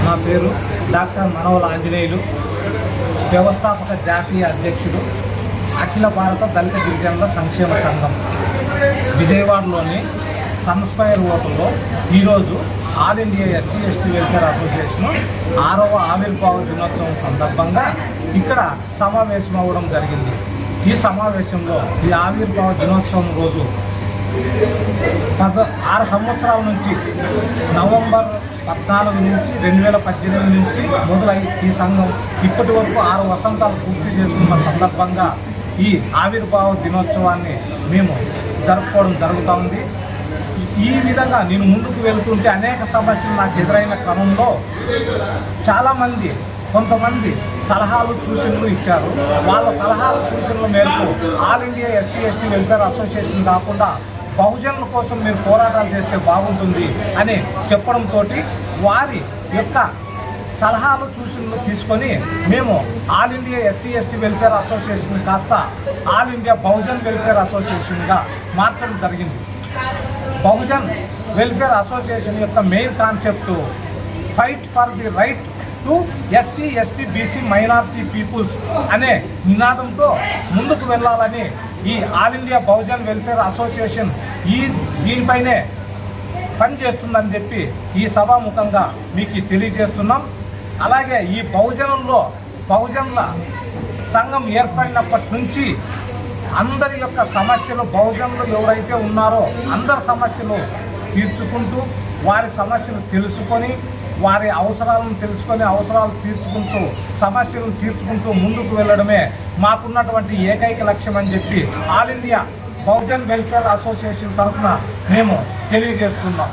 నా పేరు డాక్టర్ మనవల ఆంజనేయులు, వ్యవస్థాపక జాతీయ అధ్యక్షుడు అఖిల భారత దళిత గిరిజనుల సంక్షేమ సంఘం విజయవాడలోని సన్ స్క్వేర్ హోటల్లో ఈరోజు all India SC ST welfare association 6వ ఆవిర్భావ దినోత్సవం సందర్భంగా ఇక్కడ సమావేశం అవ్వడం జరిగింది. ఈ సమావేశంలో ఈ ఆవిర్భావ దినోత్సవం రోజు 6 సంవత్సరాల నుంచి నవంబర్ 14 నుంచి 2018 నుంచి మొదలై ఈ సంఘం ఇప్పటి వరకు 6 వసంతాలు పూర్తి చేసుకున్న సందర్భంగా ఈ ఆవిర్భావ దినోత్సవాన్ని మేము జరుపుకోవడం జరుగుతూ ఉంది. ఈ విధంగా నేను ముందుకు వెళ్తుంటే అనేక సమస్యలు నాకు ఎదురైన క్రమంలో చాలామంది కొంతమంది సలహాలు సూచనలు ఇచ్చారు. వాళ్ళ సలహాలు సూచనల మేరకు all India SC ST welfare association కాకుండా బహుజనుల కోసం మీరు పోరాటాలు చేస్తే బాగుంటుంది అని చెప్పడంతో వారి యొక్క సలహాలు సూచనలు తీసుకొని మేము all India SC ST welfare association కాస్త ఆల్ ఇండియా బహుజన్ వెల్ఫేర్ అసోసియేషన్గా మార్చడం జరిగింది. బహుజన్ వెల్ఫేర్ అసోసియేషన్ యొక్క main concept fight for the right to SC ST BC minority peoples అనే నినాదంతో ముందుకు వెళ్ళాలని ఈ all India Bahujan welfare association దీనిపైనే పనిచేస్తుందని చెప్పి ఈ సభాముఖంగా మీకు తెలియజేస్తున్నాం. అలాగే ఈ బహుజనుల సంఘం ఏర్పడినప్పటి నుంచి అందరి యొక్క సమస్యలు బహుజనులు ఎవరైతే ఉన్నారో అందరి సమస్యలు తీర్చుకుంటూ వారి సమస్యలు తెలుసుకొని వారి అవసరాలను తెలుసుకొని అవసరాలు తీర్చుకుంటూ సమస్యలను తీర్చుకుంటూ ముందుకు వెళ్ళడమే మాకున్నటువంటి ఏకైక లక్ష్యం అని చెప్పి all India Bahujan welfare association తరఫున మేము తెలియజేస్తున్నాం.